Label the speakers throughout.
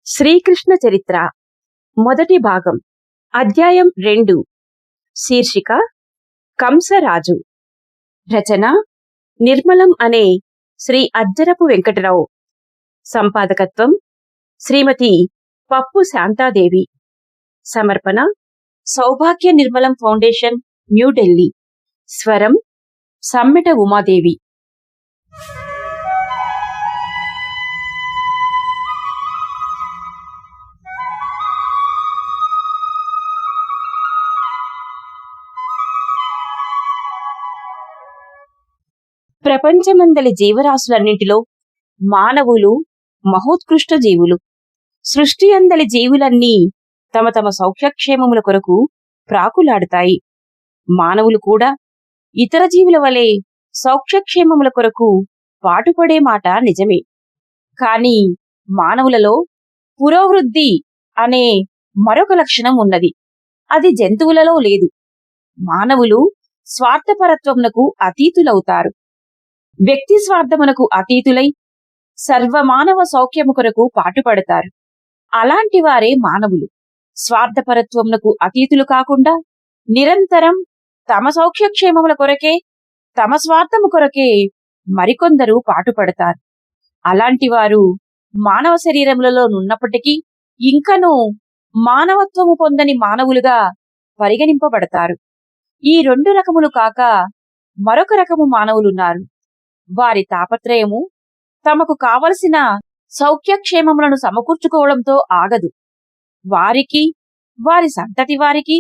Speaker 1: శ్రీకృష్ణ చరిత్ర మొదటి భాగం అధ్యాయం 2 శీర్షిక కంసరాజు రచన నిర్మలం అనే శ్రీ అజ్జరపు వెంకటరావు సంపాదకత్వం శ్రీమతి పప్పు శాంతాదేవి సమర్పణ సౌభాగ్య నిర్మలం ఫౌండేషన్ న్యూఢిల్లీ స్వరం సమ్మెట ఉమాదేవి ప్రపంచమందలి జీవరాశులన్నింటిలో మానవులు మహోత్కృష్ట జీవులు. సృష్టి అందలి జీవులన్నీ తమ తమ సౌఖ్యక్షేమముల కొరకు ప్రాకులాడుతాయి. మానవులు కూడా ఇతర జీవుల వలె సౌఖ్యక్షేమముల కొరకు పాటుపడే మాట నిజమే. కాని మానవులలో పురోవృద్ధి అనే మరొక లక్షణం ఉన్నది. అది జంతువులలో లేదు. మానవులు స్వార్థపరత్వమునకు అతీతులవుతారు. వ్యక్తి స్వార్థమునకు అతీతులై సర్వమానవ సౌఖ్యము కొరకు పాటుపడతారు. అలాంటి వారే మానవులు. స్వార్థపరత్వమునకు అతీతులు కాకుండా నిరంతరం తమ సౌఖ్యక్షేమముల కొరకే, తమ స్వార్థము కొరకే మరికొందరు పాటుపడతారు. అలాంటి వారు మానవ శరీరములలో నున్నప్పటికీ ఇంకనూ మానవత్వము పొందని మానవులుగా పరిగణింపబడతారు. ఈ 2 రకములు కాక మరొక రకము మానవులున్నారు. వారి తాపత్రయము తమకు కావలసిన సౌఖ్యక్షేమములను సమకూర్చుకోవడంతో ఆగదు. వారికి, వారి సంతతి వారికి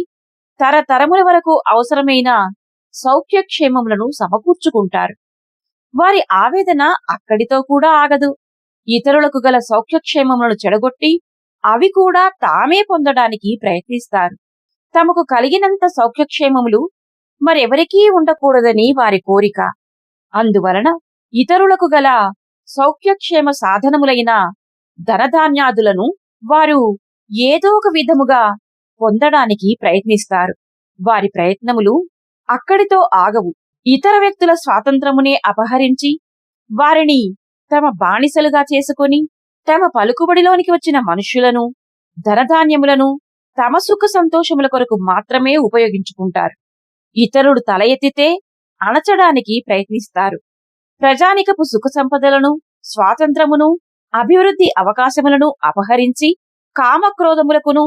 Speaker 1: తరతరముల వరకు అవసరమైన సౌఖ్యక్షేమములను సమకూర్చుకుంటారు. వారి ఆవేదన అక్కడితో కూడా ఆగదు. ఇతరులకు గల సౌఖ్యక్షేమములను చెడగొట్టి అవి కూడా తామే పొందడానికి ప్రయత్నిస్తారు. తమకు కలిగినంత సౌఖ్యక్షేమములు మరెవరికీ ఉండకూడదని వారి కోరిక. అందువలన ఇతరులకు గల సౌఖ్యక్షేమ సాధనములైన ధనధాన్యాదులను వారు ఏదో ఒక విధముగా పొందడానికి ప్రయత్నిస్తారు. వారి ప్రయత్నములు అక్కడితో ఆగవు. ఇతర వ్యక్తుల స్వాతంత్రమునే అపహరించి వారిని తమ బానిసలుగా చేసుకొని తమ పలుకుబడిలోనికి వచ్చిన మనుష్యులను, ధనధాన్యములను తమ సుఖ సంతోషముల కొరకు మాత్రమే ఉపయోగించుకుంటారు. ఇతరుడు తల ఎత్తితే అణచడానికి ప్రయత్నిస్తారు. ప్రజానికపు సుఖ సంపదలను, స్వాతంత్రమును, అభివృద్ధి అవకాశములను అపహరించి కామక్రోధములకును,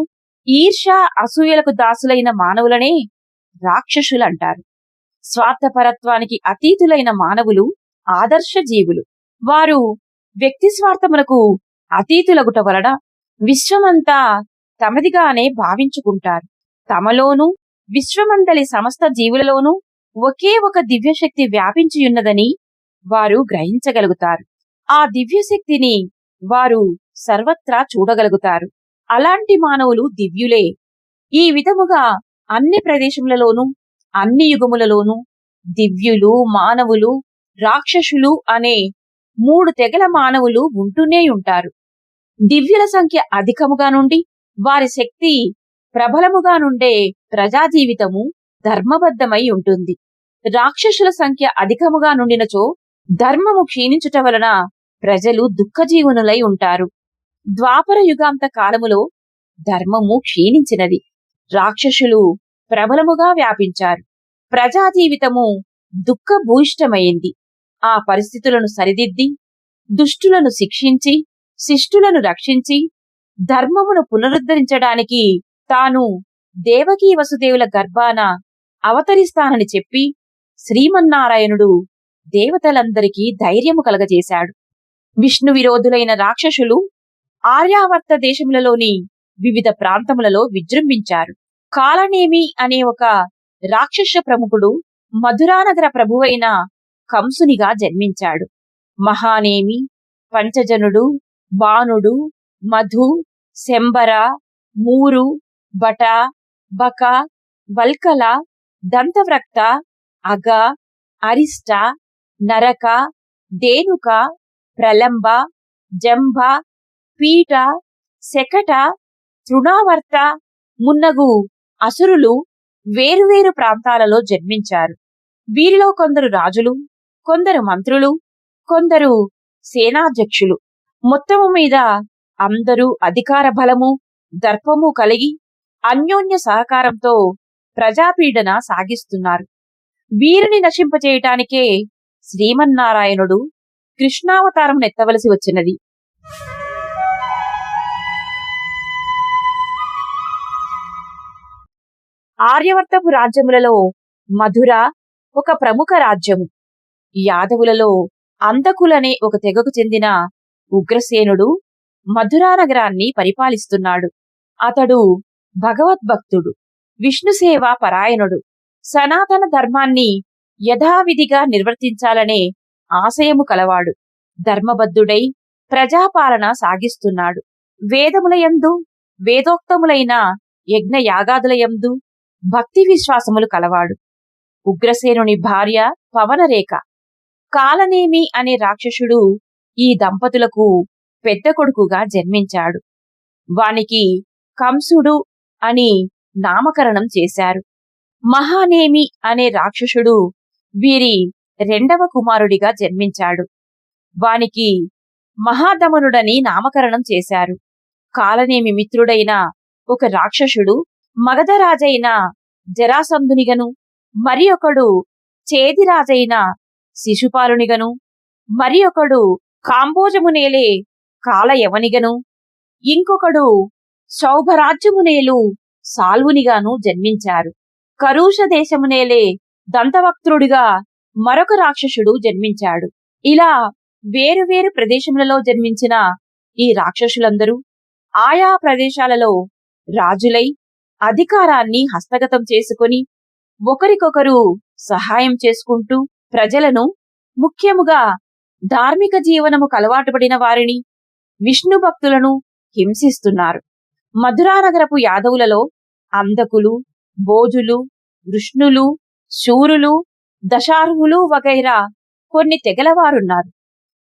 Speaker 1: ఈర్ష అసూయలకు దాసులైన మానవులనే రాక్షసులంటారు. స్వార్థపరత్వానికి అతీతులైన మానవులు ఆదర్శ జీవులు. వారు వ్యక్తి స్వార్థములకు అతీతులగుట వలన విశ్వమంతా తమదిగానే భావించుకుంటారు. తమలోనూ విశ్వమందలి సమస్త జీవులలోనూ ఒకే ఒక దివ్యశక్తి వ్యాపించియున్నదని వారు గ్రహించగలుగుతారు. ఆ దివ్యశక్తిని వారు సర్వత్రా చూడగలుగుతారు. అలాంటి మానవులు దివ్యులే. ఈ విధముగా అన్ని ప్రదేశములలోనూ, అన్ని యుగములలోనూ దివ్యులు, మానవులు, రాక్షసులు అనే 3 తెగల మానవులు ఉంటూనే ఉంటారు. దివ్యుల సంఖ్య అధికముగా నుండి వారి శక్తి ప్రబలముగా నుండే ప్రజాజీవితము ధర్మబద్ధమై ఉంటుంది. రాక్షసుల సంఖ్య అధికముగా నుండినచో ధర్మము క్షీణించుట వలన ప్రజలు దుఃఖజీవునులై ఉంటారు. ద్వాపర యుగాంత కాలములో ధర్మము క్షీణించినది. రాక్షసులు ప్రబలముగా వ్యాపించారు. ప్రజాజీవితము దుఃఖభూయిష్టమైంది. ఆ పరిస్థితులను సరిదిద్ది దుష్టులను శిక్షించి శిష్టులను రక్షించి ధర్మమును పునరుద్ధరించడానికి తాను దేవకీ వసుదేవుల గర్భాన అవతరిస్తానని చెప్పి శ్రీమన్నారాయణుడు దేవతలందరికీ ధైర్యము కలగజేశాడు. విష్ణు విరోధులైన రాక్షసులు ఆర్యావర్త దేశములలోని వివిధ ప్రాంతములలో విజృంభించారు. కాలనేమి అనే ఒక రాక్షస ప్రముఖుడు మధురానగర ప్రభువైన కంసునిగా జన్మించాడు. మహానేమి, పంచజనుడు, బాణుడు, మధు, శంబర, మూరు, బట, బక, వల్కల, దంతవ్రక్త, అగ, అరిష్ట, నరక, దేనుక, ప్రలంబ, జంభ, పీట, శకట, తృణావర్త మున్నగు అసురులు వేరువేరు ప్రాంతాలలో జన్మించారు. వీరిలో కొందరు రాజులు, కొందరు మంత్రులు, కొందరు సేనాధ్యక్షులు. మొత్తము మీద అందరూ అధికార బలము దర్పము కలిగి అన్యోన్య సహకారంతో ప్రజాపీడన సాగిస్తున్నారు. వీరిని నశింపచేయటానికే శ్రీమన్నారాయణుడు కృష్ణావతారం ఎత్తవలసి వచ్చినది. ఆర్యవర్తపు రాజ్యములలో మధుర ఒక ప్రముఖ రాజ్యము. యాదవులలో అంధకులనే ఒక తెగకు చెందిన ఉగ్రసేనుడు మధురా నగరాన్ని పరిపాలిస్తున్నాడు. అతడు భగవద్భక్తుడు, విష్ణుసేవ పరాయణుడు, సనాతన ధర్మాన్ని యథావిధిగా నిర్వర్తించాలనే ఆశయము కలవాడు. ధర్మబద్ధుడై ప్రజాపాలన సాగిస్తున్నాడు. వేదములయందు వేదోక్తములైన యజ్ఞ యాగాదులయందు భక్తి విశ్వాసములు కలవాడు. ఉగ్రసేనుని భార్య పవనరేఖ. కాలనేమి అనే రాక్షసుడు ఈ దంపతులకు పెద్ద కొడుకుగా జన్మించాడు. వానికి కంసుడు అని నామకరణం చేశారు. మహానేమి అనే రాక్షసుడు వీరి రెండవ కుమారుడిగా జన్మించాడు. వానికి మహాదమనుడని నామకరణం చేశారు. కాలనేమి మిత్రుడైన ఒక రాక్షసుడు మగధరాజైన జరాసంధునిగను, మరి ఒకడు చేదిరాజైన శిశుపాలునిగను, మరి ఒకడు కాంబోజమునేలే కాలయవనిగను, ఇంకొకడు సౌభరాజ్యమునేలు సాల్వునిగాను జన్మించారు. కరూష దేశమునేలే దంతవక్త్రుడిగా మరొక రాక్షసుడు జన్మించాడు. ఇలా వేరువేరు ప్రదేశములలో జన్మించిన ఈ రాక్షసులందరూ ఆయా ప్రదేశాలలో రాజులై అధికారాన్ని హస్తగతం చేసుకుని ఒకరికొకరు సహాయం చేసుకుంటూ ప్రజలను, ముఖ్యముగా ధార్మిక జీవనము కలవాటుపడిన వారిని, విష్ణు భక్తులను హింసిస్తున్నారు. మధురానగరపు యాదవులలో అంధకులు, భోజులు, వృష్ణులు, శూరులు, దశార్హులు వగైరా కొన్ని తెగలవారున్నారు.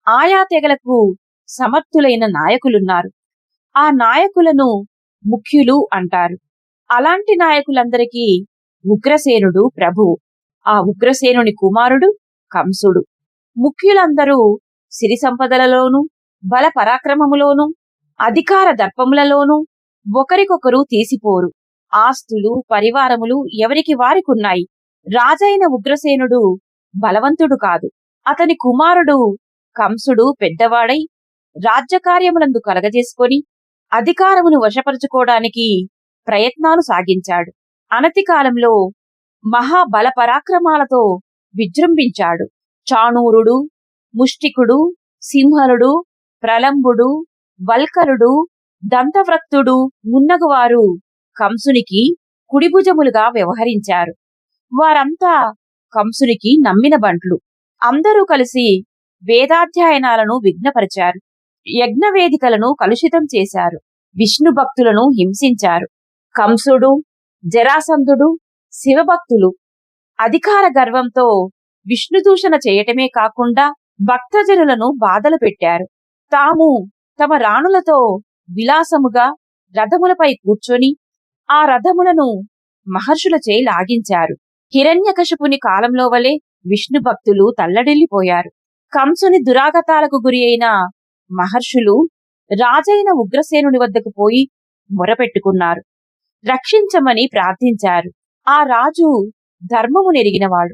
Speaker 1: ఆయా తెగలకు సమర్థులైన నాయకులున్నారు. ఆ నాయకులను ముఖ్యులు అంటారు. అలాంటి నాయకులందరికీ ఉగ్రసేనుడు ప్రభువు. ఆ ఉగ్రసేనుని కుమారుడు కంసుడు. ముఖ్యులందరూ సిరి సంపదలలోనూ బల పరాక్రమములోనూ అధికార దర్పములలోనూ ఒకరికొకరు తీసిపోరు. ఆస్తులు పరివారములు ఎవరికి వారికున్నాయి. రాజైన ఉగ్రసేనుడు బలవంతుడు కాదు. అతని కుమారుడు కంసుడు పెద్దవాడై రాజ్యకార్యములందు కలగజేసుకొని అధికారమును వశపరుచుకోవడానికి ప్రయత్నాలు సాగించాడు. అనతి కాలంలో మహాబల పరాక్రమాలతో విజృంభించాడు. చాణూరుడు, ముష్టికుడు, సింహలుడు, ప్రలంబుడు, వల్కలుడు, దంతవ్రక్తుడు మున్నగువారు కంసునికి కుడిభుజములుగా వ్యవహరించారు. వారంతా కంసునికి నమ్మిన బంట్లు. అందరూ కలిసి వేదాధ్యయనాలను విఘ్నపరిచారు. యజ్ఞవేదికలను కలుషితం చేశారు. విష్ణు భక్తులను హింసించారు. కంసుడు, జరాసంధుడు శివభక్తులు అధికార గర్వంతో విష్ణుదూషణ చేయటమే కాకుండా భక్తజనులను బాధలు పెట్టారు. తాము తమ రాణులతో విలాసముగా రథములపై కూర్చొని ఆ రథములను మహర్షులచే లాగించారు. హిరణ్యకశిపుని కాలంలో వలె విష్ణు భక్తులు తల్లడిల్లిపోయారు. కంసుని దురాగతాలకు గురి అయిన మహర్షులు రాజైన ఉగ్రసేనుని వద్దకు పోయి మొరపెట్టుకున్నారు. రక్షించమని ప్రార్థించారు. ఆ రాజు ధర్మము నెరిగినవాడు.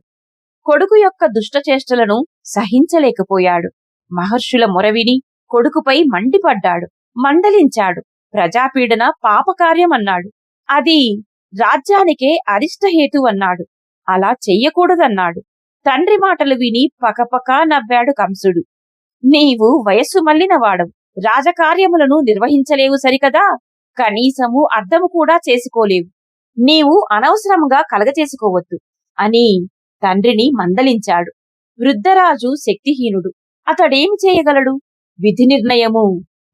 Speaker 1: కొడుకు యొక్క దుష్టచేష్టలను సహించలేకపోయాడు. మహర్షుల మొరవిని కొడుకుపై మండిపడ్డాడు. మందలించాడు. ప్రజాపీడన పాపకార్యమన్నాడు. అది రాజ్యానికే అరిష్టహేతు అన్నాడు. అలా చెయ్యకూడదన్నాడు. తండ్రి మాటలు విని పకపకా నవ్వాడు కంసుడు. నీవు వయస్సు మళ్ళినవాడవు, రాజకార్యములను నిర్వహించలేవు సరికదా, కనీసము అర్థము కూడా చేసుకోలేవు. నీవు అనవసరంగా కలగచేసుకోవద్దు అని తండ్రిని మందలించాడు. వృద్ధరాజు శక్తిహీనుడు. అతడేమి చేయగలడు? విధి నిర్ణయము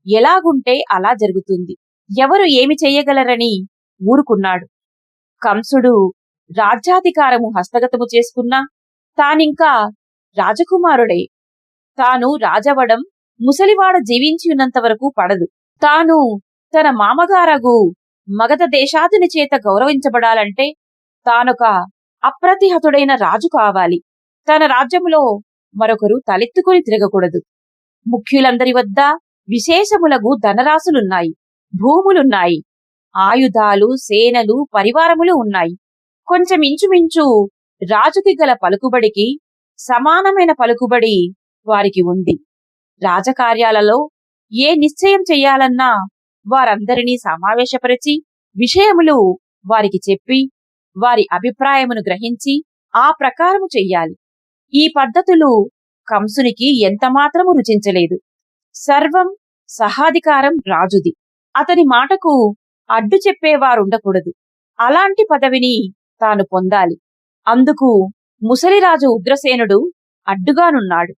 Speaker 1: ఎలాగుంటే అలా జరుగుతుంది. ఎవరు ఏమి చెయ్యగలరని ఊరుకున్నాడు. కంసుడు రాజ్యాధికారము హస్తగతము చేసుకున్నా తానింకా రాజకుమారుడే. తాను రాజవడం ముసలివాడ జీవించినంత వరకు పడదు. తాను తన మామగారగు మగధ దేశాదుని చేత గౌరవించబడాలంటే తానొక అప్రతిహతుడైన రాజు కావాలి. తన రాజ్యములో మరొకరు తలెత్తుకుని తిరగకూడదు. ముఖ్యులందరి వద్ద విశేషములగు ధనరాశులున్నాయి, భూములున్నాయి, ఆయుధాలు, సేనలు, పరివారములు ఉన్నాయి. కొంచెం ఇంచుమించు రాజుకి గల పలుకుబడికి సమానమైన పలుకుబడి వారికి ఉంది. రాజకార్యాలలో ఏ నిశ్చయం చెయ్యాలన్నా వారందరినీ సమావేశపరిచి విషయములు వారికి చెప్పి వారి అభిప్రాయమును గ్రహించి ఆ ప్రకారము చెయ్యాలి. ఈ పద్ధతులు కంసునికి ఎంతమాత్రము రుచించలేదు. సర్వం సహాధికారం రాజుది. అతని మాటకు అడ్డు చెప్పేవారుండకూడదు. అలాంటి పదవిని తాను పొందాలి. అందుకు ముసలిరాజు ఉగ్రసేనుడు అడ్డుగానున్నాడు.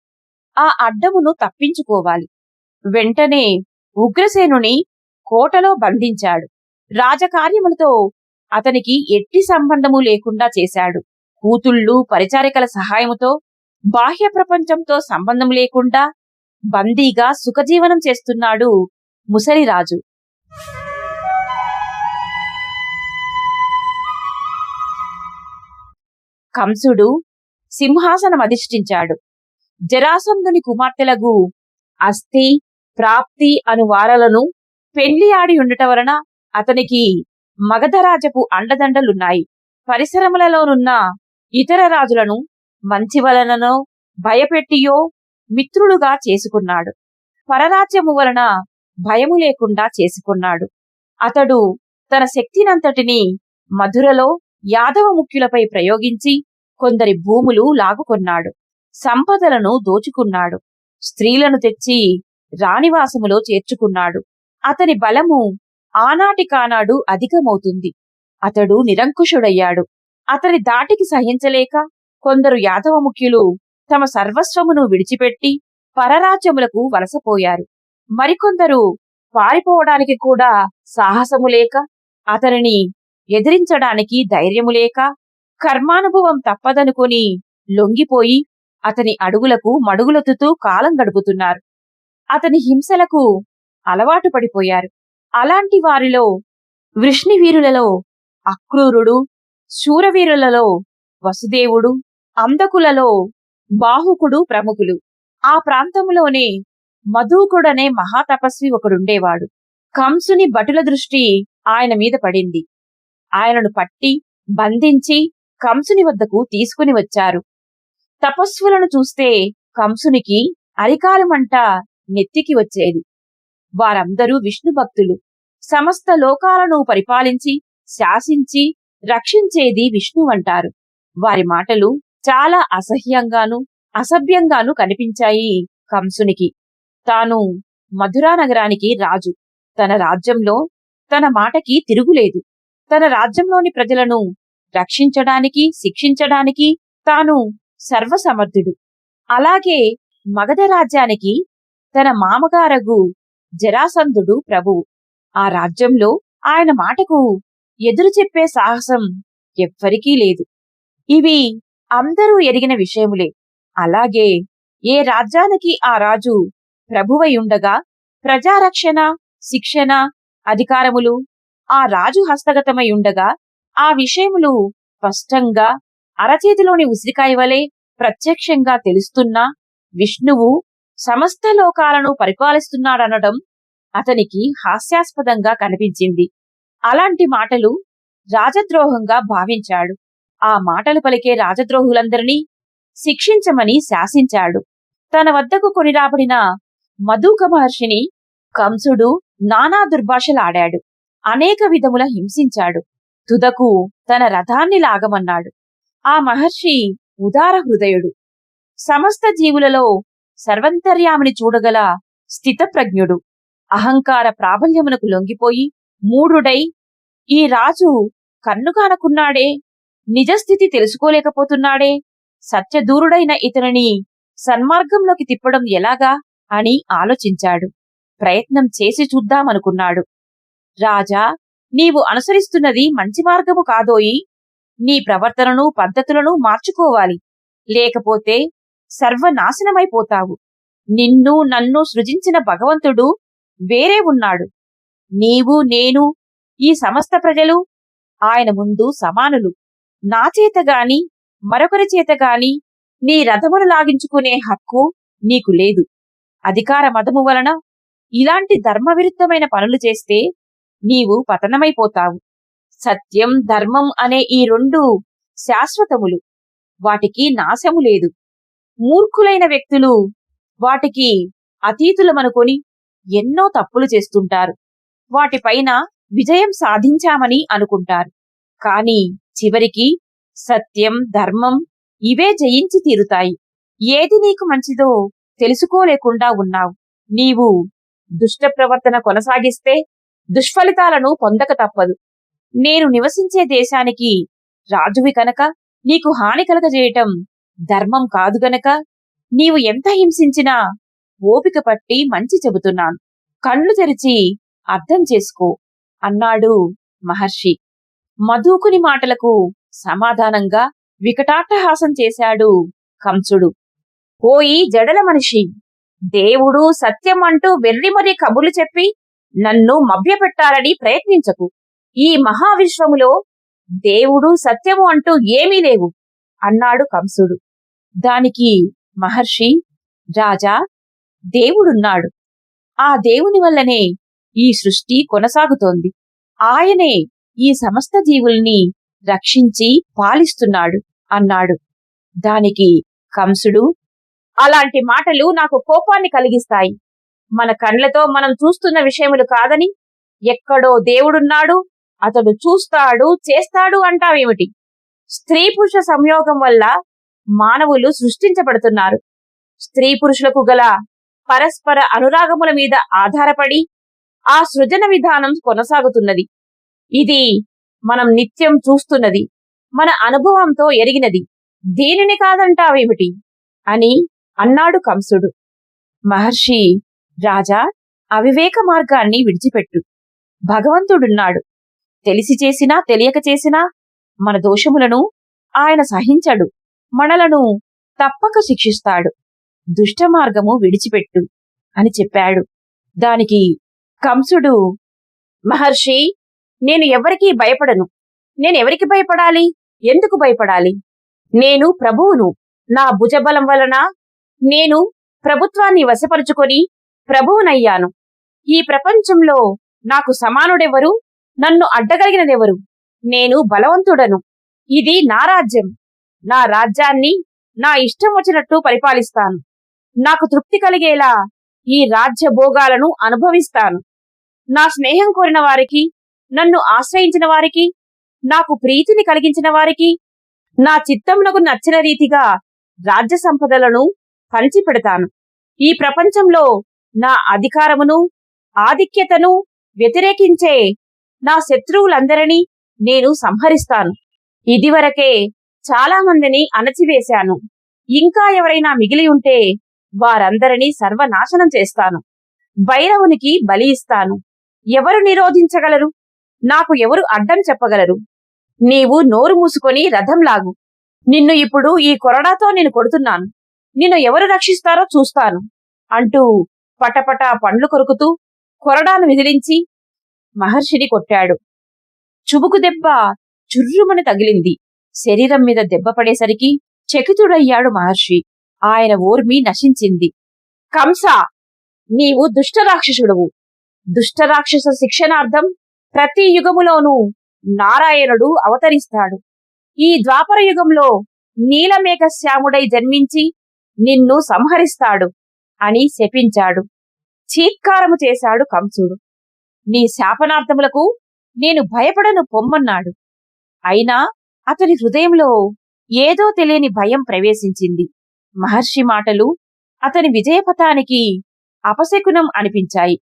Speaker 1: ఆ అడ్డమును తప్పించుకోవాలి. వెంటనే ఉగ్రసేనుని కోటలో బంధించాడు. రాజకార్యములతో అతనికి ఎట్టి సంబంధము లేకుండా చేశాడు. కూతుళ్ళు, పరిచారికల సహాయముతో బాహ్య ప్రపంచంతో సంబంధం లేకుండా బందీగా సుఖజీవనం చేస్తున్నాడు ముసలిరాజు. కంసుడు సింహాసనమధిష్ఠించాడు. జరాసంధుని కుమార్తెలగు అస్థి, ప్రాప్తి అను వారలను పెళ్లి ఆడి ఉండటం వలన అతనికి మగధరాజపు అండదండలున్నాయి. పరిసరములలోనున్న ఇతర రాజులను మంచి వలననో భయపెట్టియో మిత్రులుగా చేసుకున్నాడు. పరరాజ్యము వలన భయము లేకుండా చేసుకున్నాడు. అతడు తన శక్తినంతటిని మధురలో యాదవ ముఖ్యులపై ప్రయోగించి కొందరి భూములు లాగుకొన్నాడు. సంపదలను దోచుకున్నాడు. స్త్రీలను తెచ్చి రాణివాసములో చేర్చుకున్నాడు. అతని బలము ఆనాటికానాడు అధికమవుతుంది. అతడు నిరంకుశుడయ్యాడు. అతని దాటికి సహించలేక కొందరు యాదవ ముఖ్యులు తమ సర్వస్వమును విడిచిపెట్టి పరరాజ్యములకు వలసపోయారు. మరికొందరు పారిపోవడానికి కూడా సాహసము లేక, అతనిని ఎదిరించడానికి ధైర్యము లేక, కర్మానుభవం తప్పదనుకొని లొంగిపోయి అతని అడుగులకు మడుగులొత్తుతూ కాలం గడుపుతున్నారు. అతని హింసలకు అలవాటు పడిపోయారు. అలాంటి వారిలో వృష్ణివీరులలో అక్రూరుడు, శూరవీరులలో వసుదేవుడు, అంధకులలో బాహుకుడు ప్రముఖులు. ఆ ప్రాంతంలోనే మధుకుడనే మహాతపస్వి ఒకడుండేవాడు. కంసుని భటుల దృష్టి ఆయన మీద పడింది. ఆయనను పట్టి బంధించి కంసుని వద్దకు తీసుకుని వచ్చారు. తపస్సులను చూస్తే కంసునికి అరికాలుమంట నెత్తికి వచ్చేది. వారందరూ విష్ణు భక్తులు. సమస్త లోకాలను పరిపాలించి శాసించి రక్షించేది విష్ణువంటారు. వారి మాటలు చాలా అసహ్యంగాను అసభ్యంగాను కనిపించాయి కంసునికి. తాను మధురా నగరానికి రాజు. తన రాజ్యంలో తన మాటకి తిరుగులేదు. తన రాజ్యంలోని ప్రజలను రక్షించడానికి, శిక్షించడానికి తాను సర్వసమర్థుడు. అలాగే మగధ రాజ్యానికి తన మామగారగు జరాసంధుడు ప్రభువు. ఆ రాజ్యంలో ఆయన మాటకు ఎదురు చెప్పే సాహసం ఎవ్వరికీ లేదు. ఇవి అందరూ ఎరిగిన విషయములే. అలాగే ఏ రాజ్యానికి ఆ రాజు ప్రభువయుండగా ప్రజారక్షణ, శిక్షణ, అధికారములు ఆ రాజు హస్తగతమయుండగా ఆ విషయములు స్పష్టంగా అరచేతిలోని ఉసిరికాయ వలె ప్రత్యక్షంగా తెలుస్తున్నా విష్ణువు సమస్త లోకాలను పరిపాలిస్తున్నాడనడం అతనికి హాస్యాస్పదంగా కనిపించింది. అలాంటి మాటలు రాజద్రోహంగా భావించాడు. ఆ మాటలు పలికే రాజద్రోహులందరినీ శిక్షించమని శాసించాడు. తన వద్దకు కొనిరాబడిన మధుక మహర్షిని కంసుడు నానా దుర్భాషలాడాడు. అనేక విధముల హింసించాడు. తుదకు తన రథాన్ని లాగమన్నాడు. ఆ మహర్షి ఉదార హృదయుడు. సమస్త జీవులలో సర్వంతర్యామిని చూడగల స్థితప్రజ్ఞుడు. అహంకార ప్రాబల్యమునకు లొంగిపోయి మూఢుడై ఈ రాజు కన్నుకానకున్నాడే, నిజస్థితి తెలుసుకోలేకపోతున్నాడే, సత్యదూరుడైన ఇతనిని సన్మార్గంలోకి తిప్పడం ఎలాగా అని ఆలోచించాడు. ప్రయత్నం చేసి చూద్దామనుకున్నాడు. రాజా, నీవు అనుసరిస్తున్నది మంచి మార్గము కాదోయి. నీ ప్రవర్తనను పద్ధతులను మార్చుకోవాలి. లేకపోతే సర్వనాశనమైపోతావు. నిన్ను నన్ను సృజించిన భగవంతుడు వేరే ఉన్నాడు. నీవు, నేను, ఈ సమస్త ప్రజలు ఆయన ముందు సమానులు. నా చేతగాని మరొకరి చేతగాని నీ రథమును లాగించుకునే హక్కు నీకు లేదు. అధికార మదము వలన ఇలాంటి ధర్మవిరుద్ధమైన పనులు చేస్తే నీవు పతనమైపోతావు. సత్యం, ధర్మం అనే ఈ రెండు శాశ్వతములు, వాటికి నాశము లేదు. మూర్ఖులైన వ్యక్తులు వాటికి అతీతులమనుకొని ఎన్నో తప్పులు చేస్తుంటారు. వాటిపైన విజయం సాధించామని అనుకుంటారు. కాని చివరికి సత్యం, ధర్మం ఇవే జయించి తీరుతాయి. ఏది నీకు మంచిదో తెలుసుకోలేకుండా ఉన్నావు. నీవు దుష్ట ప్రవర్తన కొనసాగిస్తే దుష్ఫలితాలను పొందక తప్పదు. నేను నివసించే దేశానికి రాజువి కనుక నీకు హాని కలగజేయటం ధర్మం కాదు గనక నీవు ఎంత హింసించినా ఓపిక పట్టి మంచి చెబుతున్నాను. కళ్ళు తెరిచి అర్థం చేసుకో అన్నాడు మహర్షి. మధుకుని మాటలకు సమాధానంగా వికటాట్టహాసం చేశాడు కంసుడు. ఓయి జడల మనిషి, దేవుడు సత్యం అంటూ వెర్రిమరి కబుర్లు చెప్పి నన్ను మభ్యపెట్టాలని ప్రయత్నించకు. ఈ మహావిశ్వములో దేవుడు సత్యము అంటూ ఏమీ లేవు అన్నాడు కంసుడు. దానికి మహర్షి, రాజా, దేవుడున్నాడు. ఆ దేవుని వల్లనే ఈ సృష్టి కొనసాగుతోంది. ఆయనే ఈ సమస్త జీవుల్ని రక్షించి పాలిస్తున్నాడు అన్నాడు. దానికి కంసుడు, అలాంటి మాటలు నాకు కోపాన్ని కలిగిస్తాయి. మన కండ్లతో మనం చూస్తున్న విషయములు కాదని, ఎక్కడో దేవుడున్నాడు, అతడు చూస్తాడు, చేస్తాడు అంటావేమిటి? స్త్రీ పురుష సంయోగం వల్ల మానవులు సృష్టించబడుతున్నారు. స్త్రీ పురుషులకు గల పరస్పర అనురాగముల మీద ఆధారపడి ఆ సృజన విధానం కొనసాగుతున్నది. ఇది మనం నిత్యం చూస్తున్నది, మన అనుభవంతో ఎరిగినది. దీనిని కాదంటావేమిటి అని అన్నాడు కంసుడు. మహర్షి, రాజా, అవివేక మార్గాన్ని విడిచిపెట్టు. భగవంతుడున్నాడు. తెలిసి చేసినా తెలియక చేసినా మన దోషములను ఆయన సహించడు. మనలను తప్పక శిక్షిస్తాడు. దుష్ట మార్గము విడిచిపెట్టు అని చెప్పాడు. దానికి కంసుడు, మహర్షి, నేను ఎవరికీ భయపడను. నేనెవరికి భయపడాలి? ఎందుకు భయపడాలి? నేను ప్రభువును. నా భుజబలం వలన నేను ప్రభుత్వాన్ని వశపరుచుకొని ప్రభువునయ్యాను. ఈ ప్రపంచంలో నాకు సమానుడెవరు? నన్ను అడ్డగలిగినదెవరు? నేను బలవంతుడను. ఇది నా రాజ్యం. నా రాజ్యాన్ని నా ఇష్టం వచ్చినట్టు పరిపాలిస్తాను. నాకు తృప్తి కలిగేలా ఈ రాజ్య భోగాలను అనుభవిస్తాను. నా స్నేహం కోరిన వారికి, నన్ను ఆశ్రయించిన వారికి, నాకు ప్రీతిని కలిగించిన వారికి నా చిత్తమునకు నచ్చిన రీతిగా రాజ్య సంపదలను పంచిపెడతాను. ఈ ప్రపంచంలో నా అధికారమును, ఆధిక్యతను వ్యతిరేకించే నా శత్రువులందరినీ నేను సంహరిస్తాను. ఇదివరకే చాలా మందిని అణచివేశాను. ఇంకా ఎవరైనా మిగిలి ఉంటే వారందరినీ సర్వనాశనం చేస్తాను. భైరవునికి బలి ఇస్తాను. ఎవరు నిరోధించగలరు? నాకు ఎవరు అడ్డం చెప్పగలరు? నీవు నోరు మూసుకొని రథం లాగు. నిన్ను ఇప్పుడు ఈ కొరడాతో నేను కొడుతున్నాను. నిన్ను ఎవరు రక్షిస్తారో చూస్తాను అంటూ పటపట పండ్లు కొరుకుతూ కొరడాను విదిలించి మహర్షిని కొట్టాడు. చుబుకు దెబ్బ చుర్రుమని తగిలింది. శరీరం మీద దెబ్బ పడేసరికి చకితుడయ్యాడు మహర్షి. ఆయన ఓర్మి నశించింది. కంస, నీవు దుష్టరాక్షసుడువు. దుష్టరాక్షస శిక్షణార్థం ప్రతి యుగములోనూ నారాయణుడు అవతరిస్తాడు. ఈ ద్వాపర యుగంలో నీలమేఘశ్యాముడై జన్మించి నిన్ను సంహరిస్తాడు అని శపించాడు. చీత్కారము చేశాడు కంసుడు. నీ శాపనార్థములకు నేను భయపడను పొమ్మన్నాడు. అయినా అతని హృదయంలో ఏదో తెలియని భయం ప్రవేశించింది. మహర్షి మాటలు అతని విజయపథానికి అపశకునం అనిపించాయి.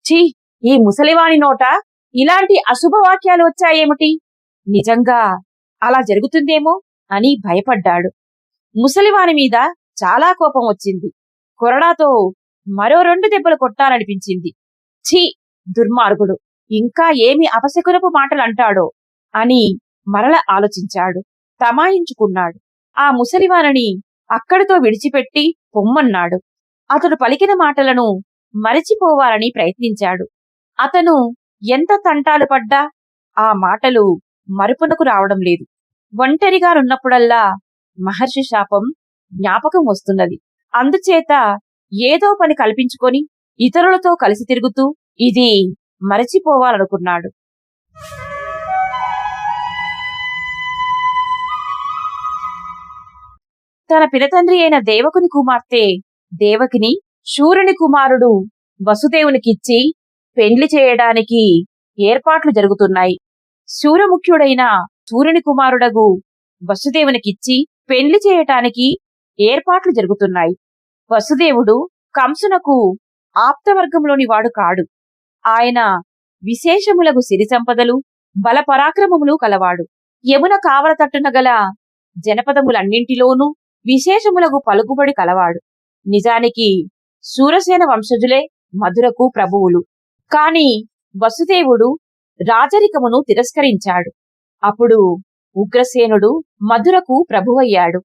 Speaker 1: ఛీ, ఈ ముసలివాని నోట ఇలాంటి అశుభవాక్యాలు వచ్చాయేమిటి? నిజంగా అలా జరుగుతుందేమో అని భయపడ్డాడు. ముసలివాని మీద చాలా కోపం వచ్చింది. కొరడాతో మరో 2 దెబ్బలు కొట్టాలనిపించింది. ఛీ, దుర్మార్గుడు, ఇంకా ఏమి అపశకునపు మాటలు అంటాడో అని మరల ఆలోచించాడు. తమాయించుకున్నాడు. ఆ ముసలివానిని అక్కడితో విడిచిపెట్టి పొమ్మన్నాడు. అతడు పలికిన మాటలను మరచిపోవాలని ప్రయత్నించాడు. అతను ఎంత తంటాలు పడ్డా ఆ మాటలు మరుపునకు రావడం లేదు. ఒంటరిగానున్నప్పుడల్లా మహర్షి శాపం జ్ఞాపకం వస్తున్నది. అందుచేత ఏదో పని కల్పించుకొని ఇతరులతో కలిసి తిరుగుతూ ఇది మరచిపోవాలనుకున్నాడు. తన పినతండ్రి అయిన దేవకుని కుమార్తె దేవకిని శూరుని కుమారుడు వసుదేవునికిచ్చి పెండ్లి చేయడానికి ఏర్పాట్లు జరుగుతున్నాయి. శూరముఖ్యుడైన సూర్యుని కుమారుడగు వసుదేవునికిచ్చి పెండ్లి చేయటానికి ఏర్పాట్లు జరుగుతున్నాయి. వసుదేవుడు కంసునకు ఆప్తవర్గంలోని వాడు కాడు. ఆయన విశేషములగు సిరి సంపదలు బలపరాక్రమములు కలవాడు. యమున కావల తట్టున గల జనపదములన్నింటిలోనూ విశేషములగు పలుకుబడి కలవాడు. నిజానికి శూరసేన వంశజులే మధురకు ప్రభువులు. కాని వసుదేవుడు రాజరికమును తిరస్కరించాడు. అప్పుడు ఉగ్రసేనుడు మధురకు ప్రభువయ్యాడు.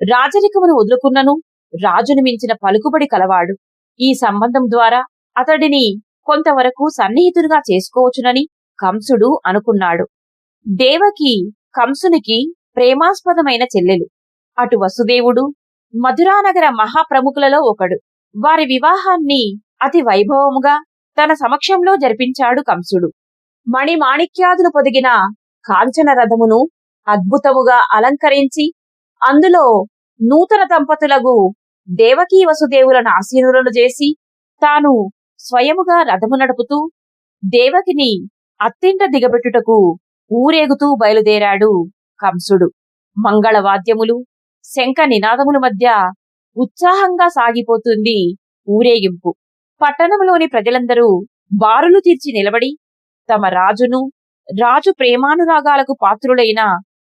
Speaker 1: రాజరికమును వదులుకున్నను రాజును మించిన పలుకుబడి కలవాడు. ఈ సంబంధం ద్వారా అతడిని కొంతవరకు సన్నిహితుడిగా చేసుకోవచ్చునని కంసుడు అనుకున్నాడు. దేవకి కంసునికి ప్రేమాస్పదమైన చెల్లెలు. అటు వసుదేవుడు మధురానగర మహాప్రముఖులలో ఒకడు. వారి వివాహాన్ని అతి వైభవముగా తన సమక్షంలో జరిపించాడు కంసుడు. మణిమాణిక్యాదులు పొదిగిన కాంచన రథమును అద్భుతముగా అలంకరించి అందులో నూతన దంపతులగు దేవకీ వసుదేవులను ఆసీనులను చేసి తాను స్వయముగా రథము నడుపుతూ దేవకిని అత్తింట దిగబెట్టుటకు ఊరేగుతూ బయలుదేరాడు కంసుడు. మంగళవాద్యములు శంఖ నినాదముల మధ్య ఉత్సాహంగా సాగిపోతుంది ఊరేగింపు. పట్టణంలోని ప్రజలందరూ బారులు తీర్చి నిలబడి తమ రాజును రాజు ప్రేమానురాగాలకు పాత్రులైన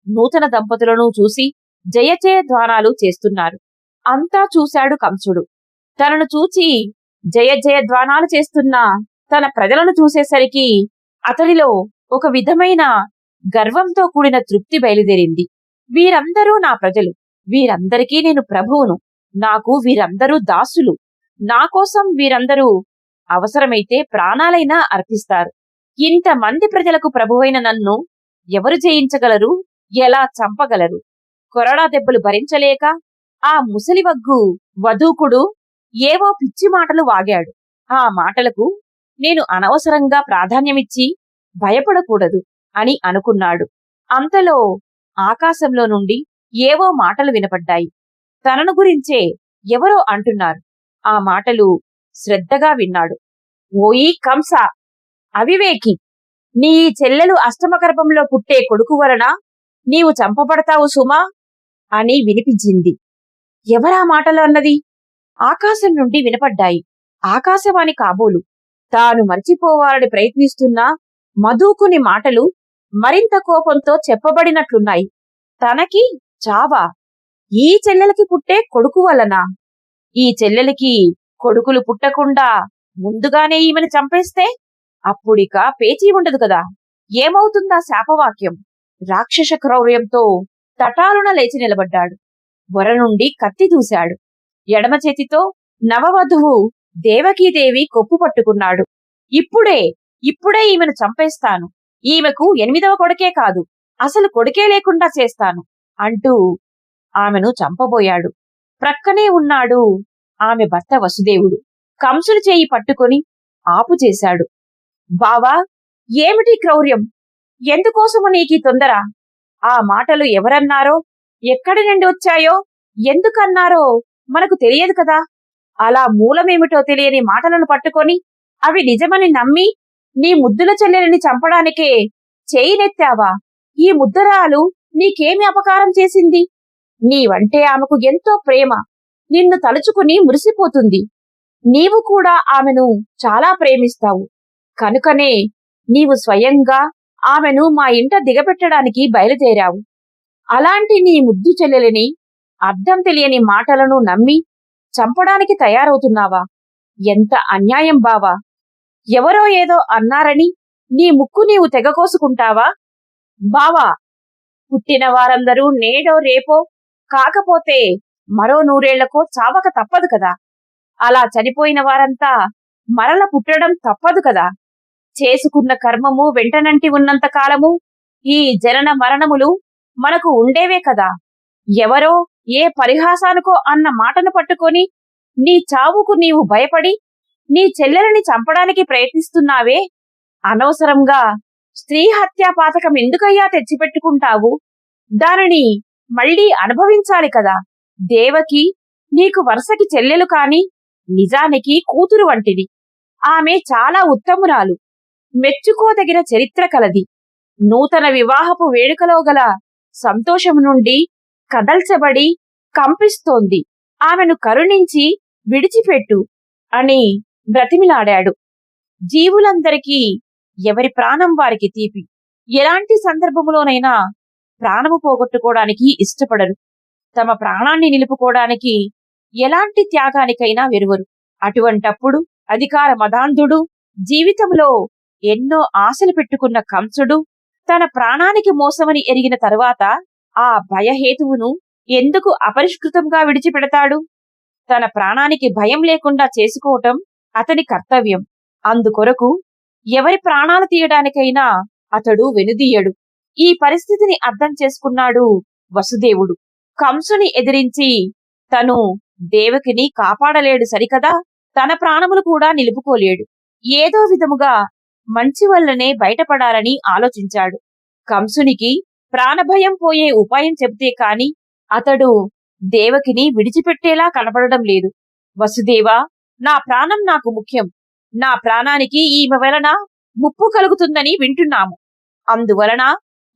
Speaker 1: నూతన దంపతులను చూసి జయజయ ధ్వానాలు చేస్తున్నారు. అంతా చూశాడు కంసుడు. తనను చూచి జయ జయ ధ్వానాలు చేస్తున్న తన ప్రజలను చూసేసరికి అతడిలో ఒక విధమైన గర్వంతో కూడిన తృప్తి బయలుదేరింది. వీరందరూ నా ప్రజలు, వీరందరికీ నేను ప్రభువును, నాకు వీరందరూ దాసులు. నా కోసం వీరందరూ అవసరమైతే ప్రాణాలైనా అర్పిస్తారు. ఇంతమంది ప్రజలకు ప్రభువైన నన్ను ఎవరు జయించగలరు, ఎలా చంపగలరు? కొరడా దెబ్బలు భరించలేక ఆ ముసలివగ్గు వధూకుడు ఏవో పిచ్చి మాటలు వాగాడు. ఆ మాటలకు నేను అనవసరంగా ప్రాధాన్యమిచ్చి భయపడకూడదు అని అనుకున్నాడు. అంతలో ఆకాశంలో నుండి ఏవో మాటలు వినపడ్డాయి. తనను గురించే ఎవరో అంటున్నారు. ఆ మాటలు శ్రద్ధగా విన్నాడు. ఓయి కంస, అవివేకి, నీ ఈ చెల్లెలు అష్టమగర్భంలో పుట్టే కొడుకు వలన నీవు చంపబడతావు సుమా అని వినిపించింది. ఎవరా మాటలు అన్నది? ఆకాశం నుండి వినపడ్డాయి. ఆకాశవాణి కాబోలు. తాను మర్చిపోవాలని ప్రయత్నిస్తున్న మధుకుని మాటలు మరింత కోపంతో చెప్పబడినట్లున్నాయి. తనకి చావా? ఈ చెల్లెలకి పుట్టే కొడుకు వలన? ఈ చెల్లెలకి కొడుకులు పుట్టకుండా ముందుగానే ఈమెను చంపేస్తే అప్పుడిక పేచీ ఉండదు కదా. ఏమవుతుందా శాపవాక్యం? రాక్షస క్రౌర్యంతో తటాలున లేచి నిలబడ్డాడు. వర నుండి కత్తి దూశాడు. ఎడమ చేతితో నవవధువు దేవకీదేవి కొప్పు పట్టుకున్నాడు. ఇప్పుడే ఈమెను చంపేస్తాను. ఈమెకు 8వ కొడుకే కాదు, అసలు కొడుకే లేకుండా చేస్తాను అంటూ ఆమెను చంపబోయాడు. ప్రక్కనే ఉన్నాడు ఆమె భర్త వసుదేవుడు. కంసుని చేయి పట్టుకొని ఆపు చేశాడు. బావా, ఏమిటి క్రౌర్యం? ఎందుకోసము నీకీ తొందర? ఆ మాటలు ఎవరన్నారో, ఎక్కడి నుండి వచ్చాయో, ఎందుకన్నారో మనకు తెలియదు కదా. అలా మూలమేమిటో తెలియని మాటలను పట్టుకొని అవి నిజమని నమ్మి నీ ముద్దుల చెల్లెలిని చంపడానికే చేయినెత్తావా? ఈ ముద్దరాలు నీకేమి అపకారం చేసింది? నీవంటే ఆమెకు ఎంతో ప్రేమ. నిన్ను తలుచుకుని మురిసిపోతుంది. నీవు కూడా ఆమెను చాలా ప్రేమిస్తావు. కనుకనే నీవు స్వయంగా ఆమెను మా ఇంట దిగబెట్టడానికి బయలుదేరావు. అలాంటి నీ ముద్దు చెల్లెలిని అర్థం తెలియని మాటలను నమ్మి చంపడానికి తయారవుతున్నావా? ఎంత అన్యాయం బావా! ఎవరో ఏదో అన్నారని నీ ముక్కు నీవు తెగకోసుకుంటావా? బావా, పుట్టిన వారందరూ నేడో రేపో కాకపోతే మరో 100 ఏళ్లకో చావక తప్పదు కదా. అలా చనిపోయిన వారంతా మరల పుట్టడం తప్పదు కదా. చేసుకున్న కర్మము వెంటనంటి ఉన్నంత కాలము ఈ జనన మరణములు మనకు ఉండేవే కదా. ఎవరో ఏ పరిహాసానికో అన్న మాటను పట్టుకొని నీ చావుకు నీవు భయపడి నీ చెల్లెలని చంపడానికి ప్రయత్నిస్తున్నావే, అనవసరంగా స్త్రీ హత్యా పాతకం ఎందుకయ్యా తెచ్చిపెట్టుకుంటావు? దానిని మళ్ళీ అనుభవించాలి కదా. దేవకి నీకు వరుసకి చెల్లెలు కాని నిజానికి కూతురు వంటిది. ఆమె చాలా ఉత్తమురాలు, మెచ్చుకోదగిన చరిత్ర కలది. నూతన వివాహపు వేడుకలో గల సంతోషము నుండి కదల్చబడి కంపిస్తోంది. ఆమెను కరుణించి విడిచిపెట్టు అని బ్రతిమిలాడాడు. జీవులందరికీ ఎవరి ప్రాణం వారికి తీపి. ఎలాంటి సందర్భములోనైనా ప్రాణము పోగొట్టుకోవడానికి ఇష్టపడరు. తమ ప్రాణాన్ని నిలుపుకోవడానికి ఎలాంటి త్యాగానికైనా వెరువరు. అటువంటప్పుడు అధికార మదాంధుడు, జీవితంలో ఎన్నో ఆశలు పెట్టుకున్న కంసుడు తన ప్రాణానికి మోసమని ఎరిగిన తరువాత ఆ భయహేతువును ఎందుకు అపరిష్కృతంగా విడిచిపెడతాడు? తన ప్రాణానికి భయం లేకుండా చేసుకోవటం అతని కర్తవ్యం. అందుకొరకు ఎవరి ప్రాణాలు తీయడానికైనా అతడు వెనుదీయడు. ఈ పరిస్థితిని అర్థం చేసుకున్నాడు వసుదేవుడు. కంసుని ఎదిరించి తను దేవకిని కాపాడలేడు సరికదా, తన ప్రాణములు కూడా నిలుపుకోలేడు. ఏదో విధముగా మంచి వల్లనే బయటపడాలని ఆలోచించాడు. కంసునికి ప్రాణభయం పోయే ఉపాయం చెబితే కాని అతడు దేవకిని విడిచిపెట్టేలా కనపడడం లేదు. వసుదేవా, నా ప్రాణం నాకు ముఖ్యం. నా ప్రాణానికి ఈమె వలన ముప్పు కలుగుతుందని వింటున్నాము. అందువలన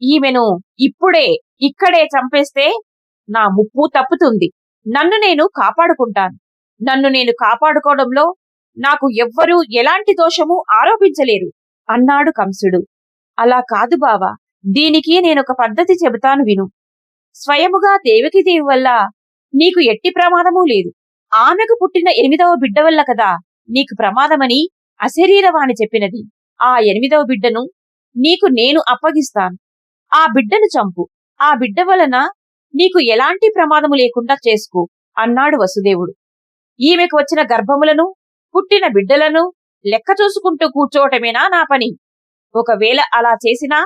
Speaker 1: ఈమెను ఇప్పుడే ఇక్కడే చంపేస్తే నా ముప్పు తప్పుతుంది. నన్ను నేను కాపాడుకుంటాను. నన్ను నేను కాపాడుకోవడంలో నాకు ఎవ్వరూ ఎలాంటి దోషము ఆరోపించలేరు అన్నాడు కంసుడు. అలా కాదు బావా, దీనికి నేనొక పద్ధతి చెబుతాను విను. స్వయముగా దేవకీదేవి వల్ల నీకు ఎట్టి ప్రమాదమూ లేదు. ఆమెకు పుట్టిన 8వ బిడ్డ వల్ల కదా నీకు ప్రమాదమని అశరీరవాణి చెప్పినది. ఆ 8వ బిడ్డను నీకు నేను అప్పగిస్తాను. ఆ బిడ్డను చంపు. ఆ బిడ్డ వలన నీకు ఎలాంటి ప్రమాదము లేకుండా చేసుకో అన్నాడు వసుదేవుడు. ఈమెకు వచ్చిన గర్భములను, పుట్టిన బిడ్డలను లెక్క చూసుకుంటూ కూర్చోవటమేనా నా పని? ఒకవేళ అలా చేసినా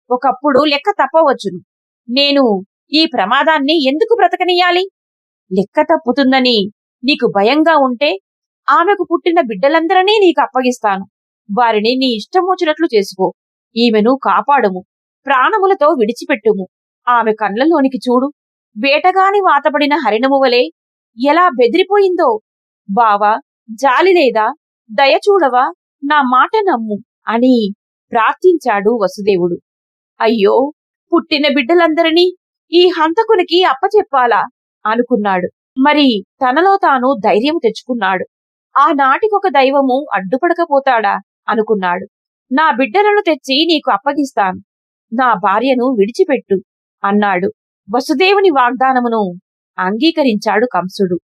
Speaker 1: ఒకప్పుడు లెక్క తప్పవచ్చును. నేను ఈ ప్రమాదాన్ని ఎందుకు బ్రతకనియాలి? లెక్క తప్పుతుందని నీకు భయంగా ఉంటే ఆమెకు పుట్టిన బిడ్డలందరినీ నీకు అప్పగిస్తాను. వారిని నీ ఇష్టం వచ్చినట్లు చేసుకో. ఈమెను కాపాడుము, ప్రాణములతో విడిచిపెట్టుము. ఆమె కళ్ళలోనికి చూడు. వేటగాని వాతబడిన హరిణము వలె ఎలా బెదిరిపోయిందో. బావా, జాలి లేదా? దయ చూడవా? నా మాట నమ్ము అని ప్రార్థించాడు వసుదేవుడు. అయ్యో, పుట్టిన బిడ్డలందరినీ ఈ హంతకునికి అప్పచెప్పాలా అనుకున్నాడు. మరి తనలో తాను ధైర్యం తెచ్చుకున్నాడు. ఆనాటికొక దైవము అడ్డుపడకపోతాడా అనుకున్నాడు. నా బిడ్డలను తెచ్చి నీకు అప్పగిస్తాను. నా భార్యను విడిచిపెట్టు అన్నాడు. వసుదేవుని వాగ్దానమును అంగీకరించాడు కంసుడు.